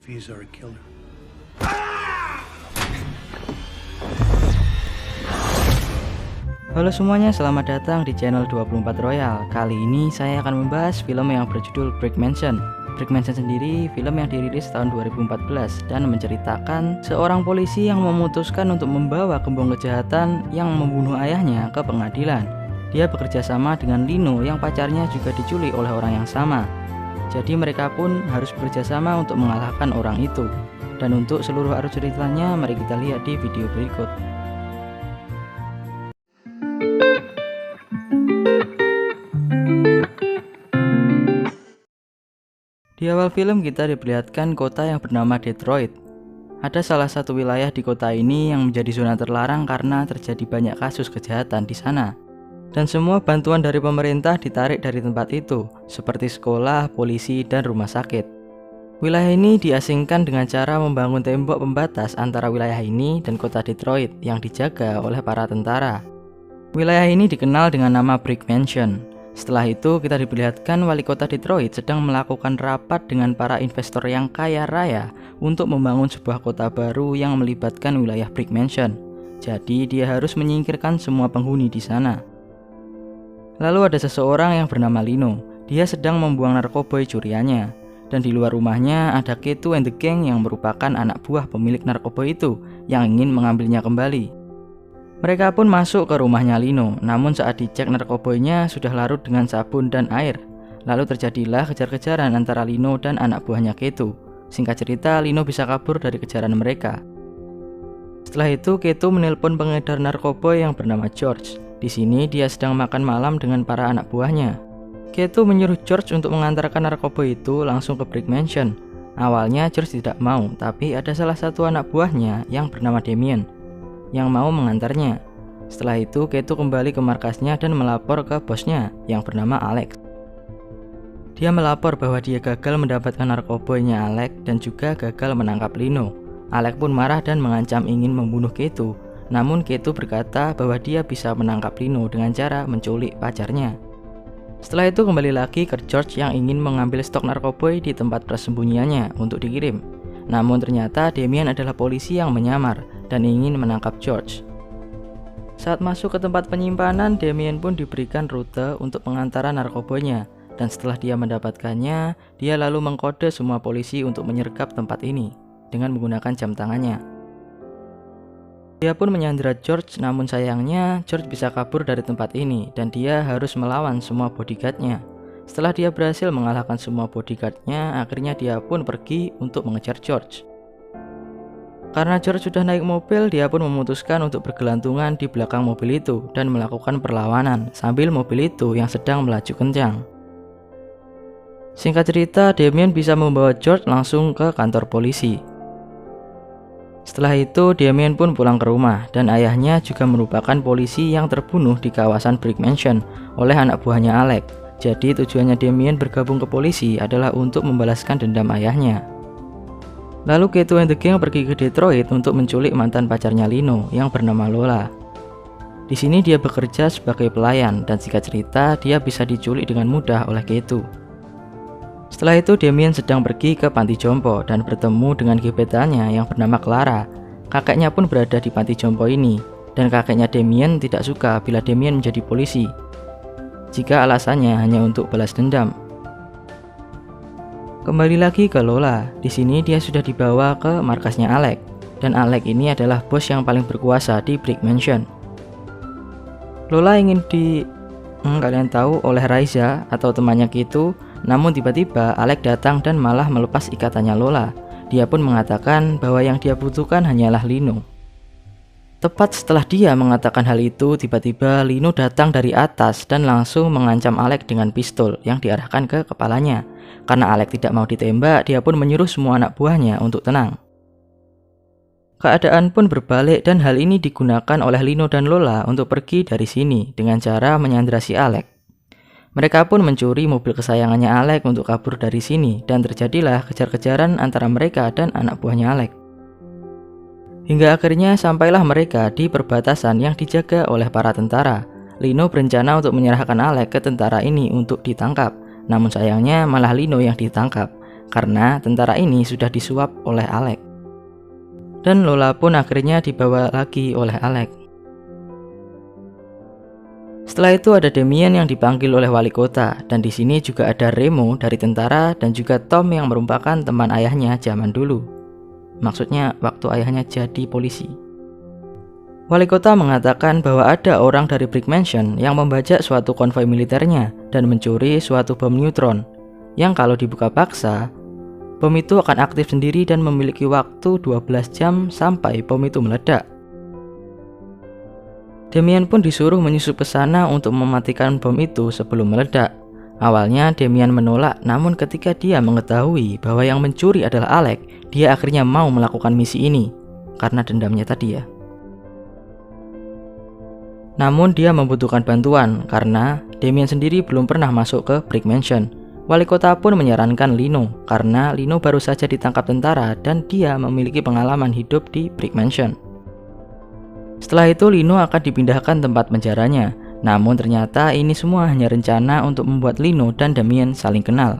These are a killer. Halo semuanya, selamat datang di channel 24 Royal. Kali ini saya akan membahas film yang berjudul Brick Mansion. Brick Mansion sendiri film yang dirilis tahun 2014 dan menceritakan seorang polisi yang memutuskan untuk membawa gembong kejahatan yang membunuh ayahnya ke pengadilan. Dia bekerja sama dengan Lino yang pacarnya juga diculik oleh orang yang sama. Jadi mereka pun harus bekerja sama untuk mengalahkan orang itu. Dan untuk seluruh arus ceritanya, mari kita lihat di video berikut. Di awal film kita diperlihatkan kota yang bernama Detroit. Ada salah satu wilayah di kota ini yang menjadi zona terlarang karena terjadi banyak kasus kejahatan di sana. Dan semua bantuan dari pemerintah ditarik dari tempat itu, seperti sekolah, polisi, dan rumah sakit. Wilayah ini diasingkan dengan cara membangun tembok pembatas antara wilayah ini dan kota Detroit yang dijaga oleh para tentara. Wilayah ini dikenal dengan nama Brick Mansion. Setelah itu kita diperlihatkan wali kota Detroit sedang melakukan rapat dengan para investor yang kaya raya untuk membangun sebuah kota baru yang melibatkan wilayah Brick Mansion. Jadi dia harus menyingkirkan semua penghuni di sana. Lalu ada seseorang yang bernama Lino. Dia sedang membuang narkoboy curiannya. Dan di luar rumahnya ada Keto and the Gang yang merupakan anak buah pemilik narkoboy itu yang ingin mengambilnya kembali. Mereka pun masuk ke rumahnya Lino, namun saat dicek narkoboynya sudah larut dengan sabun dan air. Lalu terjadilah kejar-kejaran antara Lino dan anak buahnya Keto. Singkat cerita, Lino bisa kabur dari kejaran mereka. Setelah itu, Keto menelpon pengedar narkoboy yang bernama George. Di sini dia sedang makan malam dengan para anak buahnya. Keto menyuruh George untuk mengantarkan narkoboy itu langsung ke Brick Mansion. Awalnya George tidak mau, tapi ada salah satu anak buahnya yang bernama Damien yang mau mengantarnya. Setelah itu Keto kembali ke markasnya dan melapor ke bosnya yang bernama Alex. Dia melapor bahwa dia gagal mendapatkan narkoboynya Alex dan juga gagal menangkap Lino. Alex pun marah dan mengancam ingin membunuh Keto. Namun Keto berkata bahwa dia bisa menangkap Lino dengan cara menculik pacarnya. Setelah itu kembali lagi ke George yang ingin mengambil stok narkoboy di tempat persembunyiannya untuk dikirim. Namun ternyata Damien adalah polisi yang menyamar dan ingin menangkap George. Saat masuk ke tempat penyimpanan, Damien pun diberikan rute untuk pengantaran narkoboynya. Dan setelah dia mendapatkannya, dia lalu mengkode semua polisi untuk menyergap tempat ini dengan menggunakan jam tangannya. Dia pun menyandera George, namun sayangnya George bisa kabur dari tempat ini dan dia harus melawan semua bodyguardnya. Setelah dia berhasil mengalahkan semua bodyguardnya, akhirnya dia pun pergi untuk mengejar George. Karena George sudah naik mobil, dia pun memutuskan untuk bergelantungan di belakang mobil itu dan melakukan perlawanan sambil mobil itu yang sedang melaju kencang. Singkat cerita, Damien bisa membawa George langsung ke kantor polisi. Setelah itu, Damien pun pulang ke rumah dan ayahnya juga merupakan polisi yang terbunuh di kawasan Brick Mansion oleh anak buahnya Alex. Jadi tujuannya Damien bergabung ke polisi adalah untuk membalaskan dendam ayahnya. Lalu Keto and the Gang pergi ke Detroit untuk menculik mantan pacarnya Lino yang bernama Lola. Di sini dia bekerja sebagai pelayan dan singkat cerita dia bisa diculik dengan mudah oleh Keto. Setelah itu Damien sedang pergi ke panti jompo dan bertemu dengan gebetannya yang bernama Clara. Kakeknya pun berada di panti jompo ini dan kakeknya Damien tidak suka bila Damien menjadi polisi jika alasannya hanya untuk balas dendam. Kembali lagi ke Lola. Di sini dia sudah dibawa ke markasnya Alex dan Alex ini adalah bos yang paling berkuasa di Brick Mansion. Lola ingin kalian tahu oleh Raiza atau temannya Keto. Namun tiba-tiba Alex datang dan malah melepas ikatannya Lola. Dia pun mengatakan bahwa yang dia butuhkan hanyalah Lino. Tepat setelah dia mengatakan hal itu, tiba-tiba Lino datang dari atas dan langsung mengancam Alex dengan pistol yang diarahkan ke kepalanya. Karena Alex tidak mau ditembak, dia pun menyuruh semua anak buahnya untuk tenang. Keadaan pun berbalik dan hal ini digunakan oleh Lino dan Lola untuk pergi dari sini dengan cara menyandera si Alex. Mereka pun mencuri mobil kesayangannya Alex untuk kabur dari sini dan terjadilah kejar-kejaran antara mereka dan anak buahnya Alex. Hingga akhirnya sampailah mereka di perbatasan yang dijaga oleh para tentara. Lino berencana untuk menyerahkan Alex ke tentara ini untuk ditangkap. Namun sayangnya malah Lino yang ditangkap. karena tentara ini sudah disuap oleh Alex. Dan Lola pun akhirnya dibawa lagi oleh Alex. Setelah itu ada Damien yang dipanggil oleh wali kota, dan di sini juga ada Remo dari tentara dan juga Tom yang merupakan teman ayahnya zaman dulu. Maksudnya waktu ayahnya jadi polisi. Wali kota mengatakan bahwa ada orang dari Brick Mansion yang membajak suatu konvoi militernya dan mencuri suatu bom neutron, yang kalau dibuka paksa, bom itu akan aktif sendiri dan memiliki waktu 12 jam sampai bom itu meledak. Damien pun disuruh menyusup ke sana untuk mematikan bom itu sebelum meledak. Awalnya Damien menolak, namun ketika dia mengetahui bahwa yang mencuri adalah Alex, dia akhirnya mau melakukan misi ini, karena dendamnya tadi ya. Namun dia membutuhkan bantuan karena Damien sendiri belum pernah masuk ke Brick Mansion. Wali kota pun menyarankan Lino karena Lino baru saja ditangkap tentara dan dia memiliki pengalaman hidup di Brick Mansion. Setelah itu Lino akan dipindahkan tempat penjaranya. Namun ternyata ini semua hanya rencana untuk membuat Lino dan Damien saling kenal.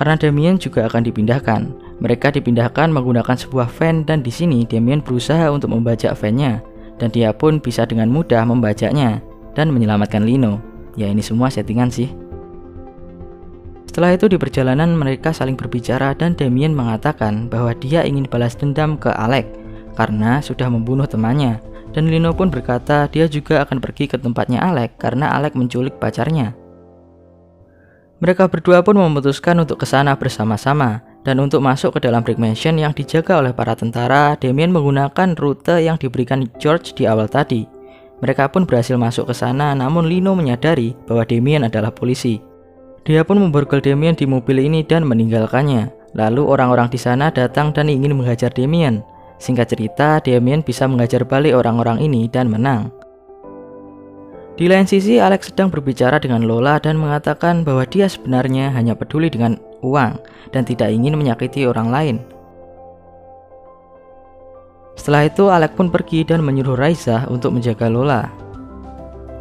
Karena Damien juga akan dipindahkan. Mereka dipindahkan menggunakan sebuah van dan di sini Damien berusaha untuk membajak van-nya. Dan dia pun bisa dengan mudah membajaknya dan menyelamatkan Lino. Ya ini semua settingan sih. Setelah itu di perjalanan mereka saling berbicara dan Damien mengatakan bahwa dia ingin balas dendam ke Alex karena sudah membunuh temannya. Dan Lino pun berkata dia juga akan pergi ke tempatnya Alex karena Alex menculik pacarnya. Mereka berdua pun memutuskan untuk ke sana bersama-sama. Dan untuk masuk ke dalam Brick Mansion yang dijaga oleh para tentara, Damien menggunakan rute yang diberikan George di awal tadi. Mereka pun berhasil masuk ke sana, namun Lino menyadari bahwa Damien adalah polisi. Dia pun memborgol Damien di mobil ini dan meninggalkannya. Lalu orang-orang di sana datang dan ingin menghajar Damien. Singkat cerita, Damien bisa menghajar balik orang-orang ini dan menang. Di lain sisi, Alex sedang berbicara dengan Lola dan mengatakan bahwa dia sebenarnya hanya peduli dengan uang dan tidak ingin menyakiti orang lain. Setelah itu, Alex pun pergi dan menyuruh Raisa untuk menjaga Lola.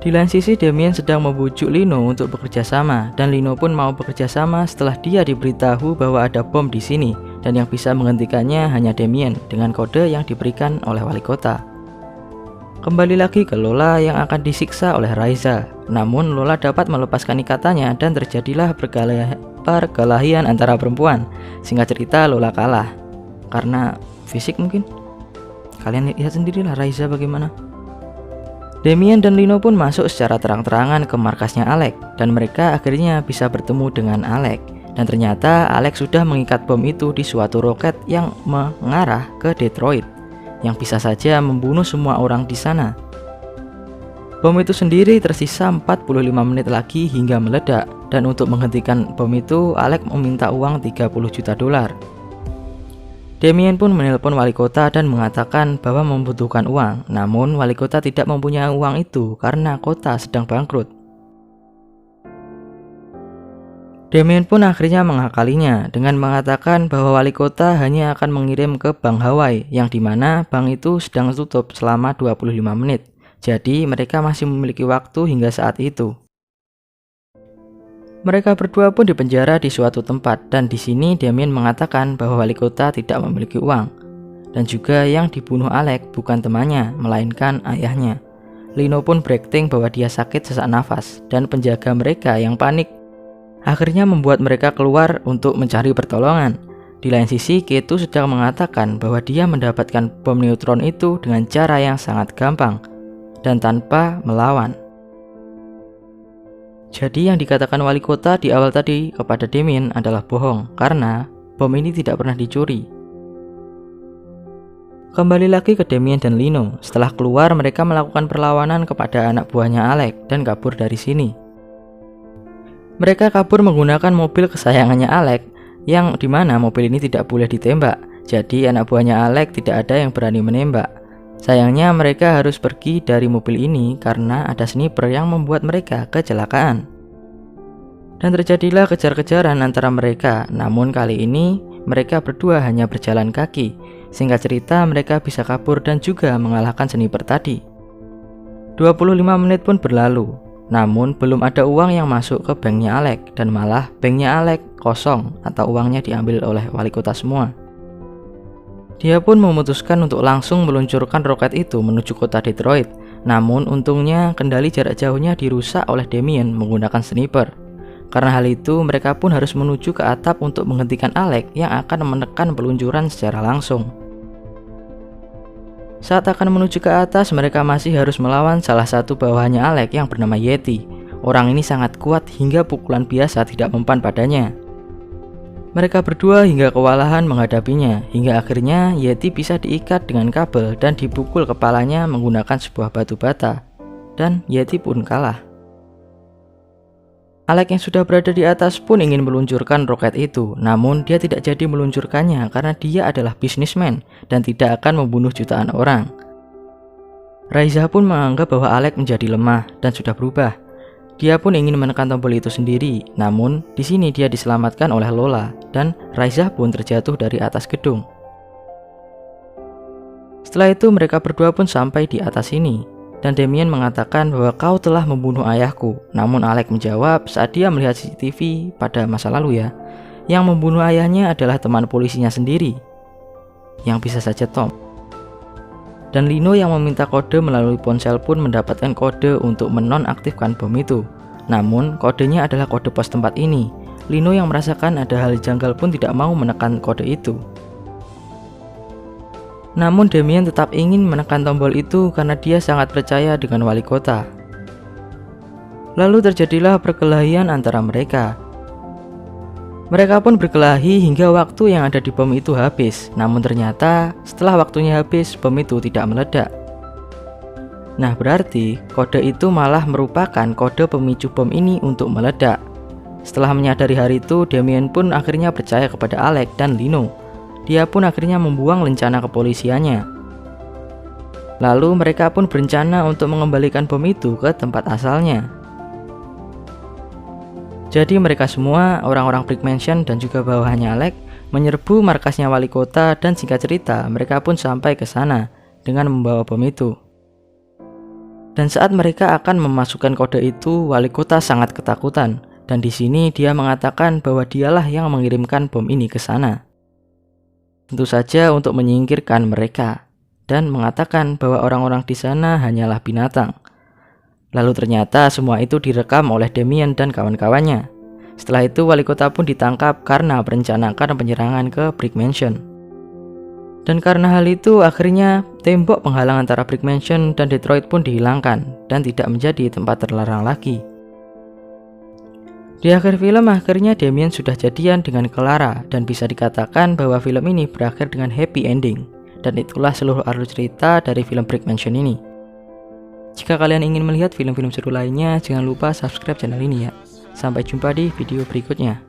Di lain sisi, Damien sedang membujuk Lino untuk bekerja sama dan Lino pun mau bekerja sama setelah dia diberitahu bahwa ada bom di sini dan yang bisa menghentikannya hanya Damien dengan kode yang diberikan oleh wali kota. Kembali lagi ke Lola yang akan disiksa oleh Raisa. Namun Lola dapat melepaskan ikatannya dan terjadilah perkelahian antara perempuan. Singkat cerita Lola kalah karena fisik mungkin. Kalian lihat sendirilah Raisa bagaimana. Damien dan Lino pun masuk secara terang-terangan ke markasnya Alex dan mereka akhirnya bisa bertemu dengan Alex. Dan ternyata Alex sudah mengikat bom itu di suatu roket yang mengarah ke Detroit, yang bisa saja membunuh semua orang di sana. Bom itu sendiri tersisa 45 menit lagi hingga meledak, dan untuk menghentikan bom itu, Alex meminta uang 30 juta dolar. Damien pun menelpon wali kota dan mengatakan bahwa membutuhkan uang, namun wali kota tidak mempunyai uang itu karena kota sedang bangkrut. Damien pun akhirnya mengakalinya dengan mengatakan bahwa wali kota hanya akan mengirim ke bank Hawaii yang dimana bank itu sedang tutup selama 25 menit. Jadi mereka masih memiliki waktu hingga saat itu. Mereka berdua pun dipenjara di suatu tempat dan di sini Damien mengatakan bahwa wali kota tidak memiliki uang. Dan juga yang dibunuh Alex bukan temannya, melainkan ayahnya. Lino pun berakting bahwa dia sakit sesak nafas dan penjaga mereka yang panik akhirnya membuat mereka keluar untuk mencari pertolongan. Di lain sisi, Ketu sedang mengatakan bahwa dia mendapatkan bom neutron itu dengan cara yang sangat gampang dan tanpa melawan. Jadi yang dikatakan wali kota di awal tadi kepada Damien adalah bohong karena bom ini tidak pernah dicuri. Kembali lagi ke Damien dan Lino. Setelah keluar, mereka melakukan perlawanan kepada anak buahnya Alex dan kabur dari sini. Mereka kabur menggunakan mobil kesayangannya Alex, yang dimana mobil ini tidak boleh ditembak. Jadi anak buahnya Alex tidak ada yang berani menembak. Sayangnya mereka harus pergi dari mobil ini karena ada sniper yang membuat mereka kecelakaan. Dan terjadilah kejar-kejaran antara mereka, namun kali ini mereka berdua hanya berjalan kaki. Singkat cerita mereka bisa kabur dan juga mengalahkan sniper tadi. 25 menit pun berlalu. Namun belum ada uang yang masuk ke banknya Alec, dan malah banknya Alec kosong atau uangnya diambil oleh wali kota semua. Dia pun memutuskan untuk langsung meluncurkan roket itu menuju kota Detroit. Namun untungnya kendali jarak jauhnya dirusak oleh Damien menggunakan sniper. Karena hal itu mereka pun harus menuju ke atap untuk menghentikan Alec yang akan menekan peluncuran secara langsung. Saat akan menuju ke atas, mereka masih harus melawan salah satu bawahannya Alec yang bernama Yeti. Orang ini sangat kuat hingga pukulan biasa tidak mempan padanya. Mereka berdua hingga kewalahan menghadapinya, hingga akhirnya Yeti bisa diikat dengan kabel dan dipukul kepalanya menggunakan sebuah batu bata. Dan Yeti pun kalah. Alec yang sudah berada di atas pun ingin meluncurkan roket itu, namun dia tidak jadi meluncurkannya karena dia adalah bisnismen dan tidak akan membunuh jutaan orang. Raiza pun menganggap bahwa Alec menjadi lemah dan sudah berubah. Dia pun ingin menekan tombol itu sendiri, namun di sini dia diselamatkan oleh Lola dan Raiza pun terjatuh dari atas gedung. Setelah itu mereka berdua pun sampai di atas sini. Dan Damien mengatakan bahwa kau telah membunuh ayahku. Namun Alec menjawab saat dia melihat CCTV pada masa lalu ya, yang membunuh ayahnya adalah teman polisinya sendiri, yang bisa saja Tom. Dan Lino yang meminta kode melalui ponsel pun mendapatkan kode untuk menonaktifkan bom itu. Namun kodenya adalah kode pos tempat ini. Lino yang merasakan ada hal janggal pun tidak mau menekan kode itu. Namun Damien tetap ingin menekan tombol itu karena dia sangat percaya dengan wali kota. Lalu terjadilah perkelahian antara mereka. Mereka pun berkelahi hingga waktu yang ada di bom itu habis. Namun ternyata setelah waktunya habis, bom itu tidak meledak. Nah berarti kode itu malah merupakan kode pemicu bom ini untuk meledak. Setelah menyadari hal itu, Damien pun akhirnya percaya kepada Alec dan Lino. Dia pun akhirnya membuang lencana kepolisiannya. Lalu mereka pun berencana untuk mengembalikan bom itu ke tempat asalnya. Jadi mereka semua, orang-orang Brick Mansion dan juga bawahannya Alec, menyerbu markasnya wali kota dan singkat cerita mereka pun sampai ke sana dengan membawa bom itu. Dan saat mereka akan memasukkan kode itu, wali kota sangat ketakutan. Dan di sini dia mengatakan bahwa dialah yang mengirimkan bom ini ke sana. Tentu saja untuk menyingkirkan mereka dan mengatakan bahwa orang-orang di sana hanyalah binatang. Lalu ternyata semua itu direkam oleh Damien dan kawan-kawannya. Setelah itu wali kota pun ditangkap karena merencanakan penyerangan ke Brick Mansion. Dan karena hal itu akhirnya tembok penghalang antara Brick Mansion dan Detroit pun dihilangkan dan tidak menjadi tempat terlarang lagi. Di akhir film akhirnya Damien sudah jadian dengan Clara dan bisa dikatakan bahwa film ini berakhir dengan happy ending. Dan itulah seluruh alur cerita dari film Brick Mansion ini. Jika kalian ingin melihat film-film seru lainnya, jangan lupa subscribe channel ini ya. Sampai jumpa di video berikutnya.